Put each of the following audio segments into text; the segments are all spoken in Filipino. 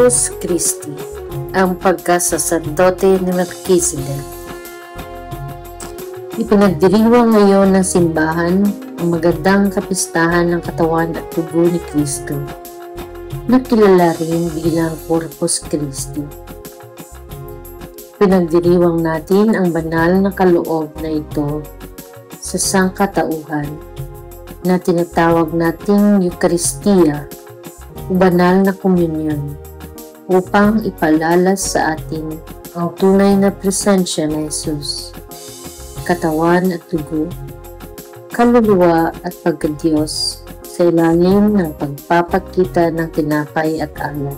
Corpus Christi, ang pagkasaserdote ni Melchizedek. Ipinagdiriwang ngayon ng simbahan ang magandang kapistahan ng katawan at dugo ni Kristo, na kilala rin bilang Corpus Christi. Pinagdiriwang natin ang banal na kaloob na ito sa sangkatauhan na tinatawag nating Eucharistia o banal na komunyon upang ipalalas sa atin ang tunay na presensya ni Jesus, katawan at dugo, kaluluwa at pagkadiyos sa ilalim ng pagpapakita ng tinapay at alak.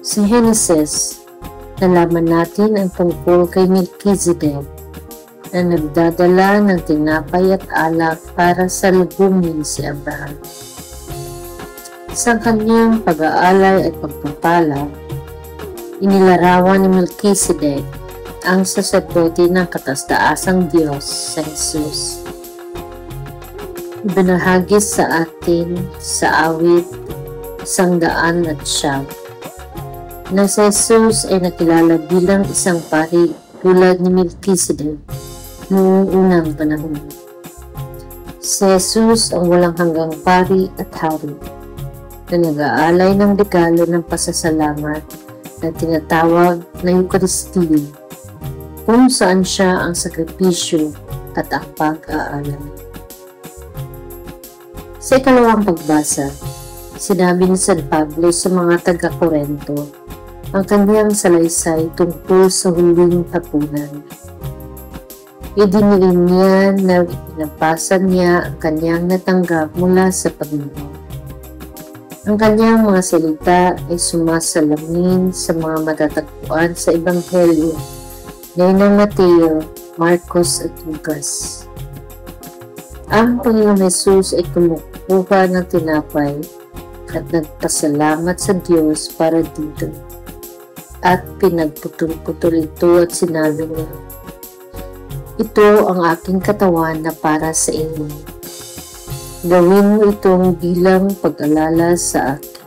Sa Henesis, nalaman natin ang tungkol kay Melchizedek na nagdadala ng tinapay at alak para sa lubungin si Abraham. Sa kanyang pag-aalay at pagpapala, inilarawan ni Melchizedek ang saserdote ng kataas-taasang Diyos sa Jesus. Ibinahagi sa atin sa awit 109 na si Jesus ay nakilala bilang isang pari tulad ni Melchizedek noong unang panahon. Si Jesus ang walang hanggang pari at hari na nag-aalay ng regalo ng pasasalamat na tinatawag na Eucharistia, kung saan siya ang sakripisyo at ang pag-aalay. Sa ikalawang pagbasa, sinabi ni San Pablo sa mga taga-Korinto ang kanyang salaysay tungkol sa huling hapunan. Idiniin niya na pinapasan niya ang kanyang natanggap mula sa Panginoon. Ang kanyang mga salita ay sumasalamin sa mga matatagpuan sa Ebanghelyo na ng Mateo, Marcos at Lucas. Ang Panginoon Jesus ay kumukuha ng tinapay at nagpasalamat sa Diyos para dito, at pinagputol-putol ito at sinabi niya, "Ito ang aking katawan na para sa inyo. Gawin mo itong bilang pag-alala sa akin."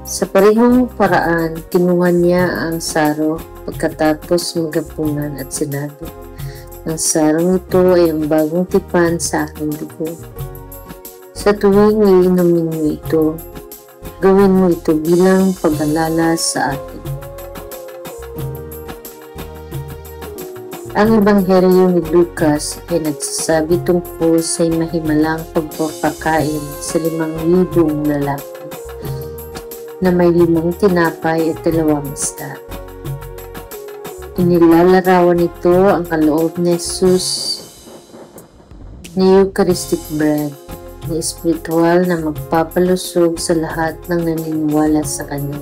Sa parehong paraan, kinuha niya ang saro pagkatapos maghapunan at sinabi, "Ang sarong ito ay ang bagong tipan sa aking dugo. Sa tuwing iinumin mo ito, gawin mo ito bilang pag-alala sa akin." Ang Ebanghelyo ni Lucas ay nagsasabi tungkol sa mahimalang pagpapakain sa 5,000 lalaki na may 5 tinapay at 2 isda. Inilalarawan nito ang kaloob ni Jesus ni Eucharistic bread na espiritual na magpapalusog sa lahat ng naniniwala sa Kanya.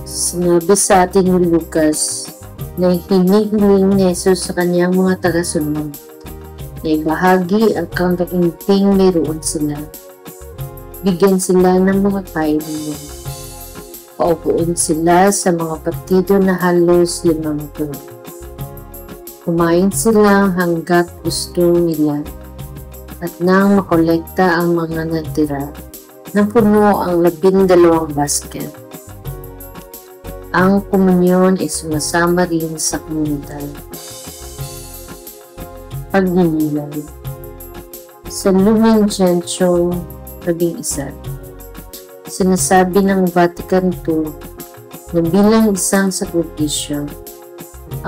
Sinabi sa atin ni Lucas na hinihiling ni Jesus sa kanyang mga tagasunod na ibahagi ang kakaunting mayroon sila. Bigyan sila ng mga kainan. Paupuin sila sa mga partido na halos 50. Kumain sila hanggat gusto nila, at nang makolekta ang mga natira, napuno ang 12 basket. Ang komunyon ay sumasama rin sa komunidad. Pagninilay. Sa Lumen Gentium 11, sinasabi ng Vatican II na bilang isang sakripisyo,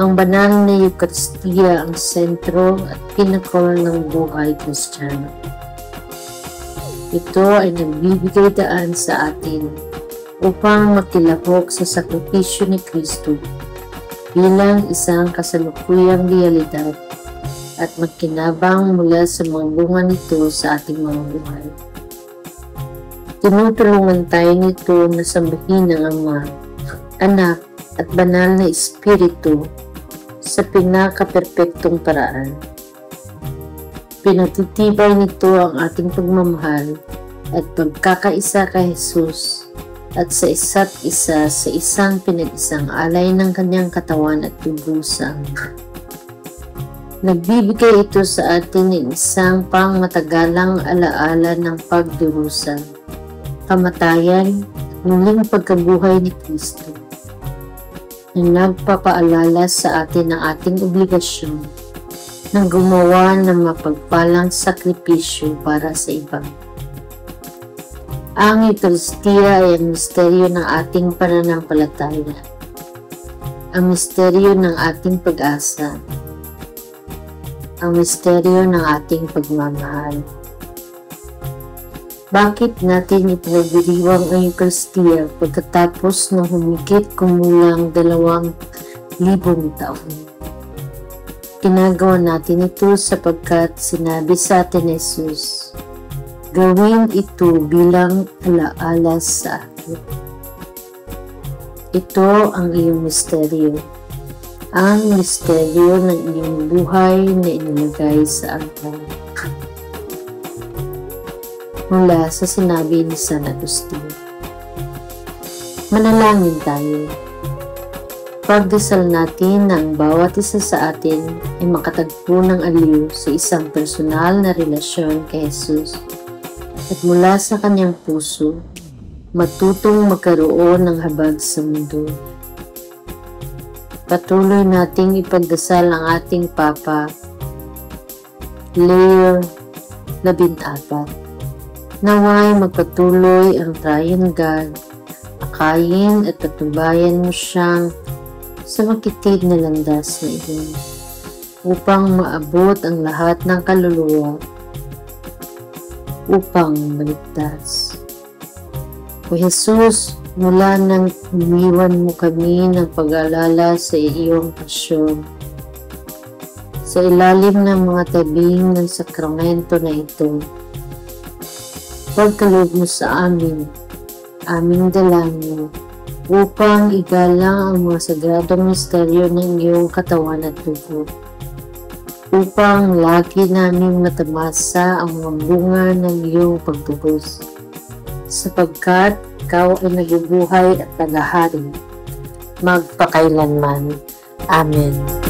ang banal na Eucharistia ang sentro at pinakol ng buhay Kristiyano. Ito ay nagbibigay daan sa atin upang makilahok sa sakripisyo ni Kristo bilang isang kasalukuyang realidad at magkinabang mula sa mga bunga nito sa ating mga buhay. Tinutulungan tayo nito na sambahin ang Ama, Anak at Banal na Espiritu sa pinaka-perpektong paraan. Pinatitibay nito ang ating pagmamahal at pagkakaisa kay Jesus at sa isa't isa sa isang pinag-isang alay ng kanyang katawan at dugo sa Ama. Nagbibigay ito sa atin ng isang pangmatagalang alaala ng pagdurusa kamatayan at muling pagkabuhay ni Kristo na nagpapaalala sa atin ng ating obligasyon ng gumawa ng mapagpalang sakripisyo para sa iba. Ang Eucharistia ay ang misteryo ng ating pananampalataya, ang misteryo ng ating pag-asa, ang misteryo ng ating pagmamahal. Bakit natin ipinagdiriwang ang Eucharistia pagkatapos ng humigit kumulang 2,000 taon? Ginagawa natin ito sapagkat sinabi sa atin ni Jesus, gawin ito bilang alaala sa akin. Ito ang iyong misteryo, ang misteryo ng iyong buhay na inilagay sa altar. Mula sa sinabi ni San Agustin. Manalangin tayo. Pagdasal natin na ang bawat isa sa atin ay makatagpo ng aliw sa isang personal na relasyon kay Jesus at mula sa kanyang puso, matutong magkaroon ng habag sa mundo. Patuloy nating ipagdasal ang ating Papa, Leo 14. Naway magpatuloy ang Triune God, akayin at patnubayan mo siyang sa makitid na landas na iyon, upang maabot ang lahat ng kaluluwa, upang maligtas. O Jesus, mula nang iniwan mo kami ng pag-aalala sa iyong pasyon, sa ilalim ng mga tabing ng sakramento na ito, pagkaloob mo sa amin, aming dalangin, upang igalang ang mga sagradong misteryo ng iyong katawan at dugo, upang lagi namin matamasa ang mga bunga ng iyong pagtubos, sapagkat ikaw ay nabubuhay at nagahari, magpakailanman. Amen.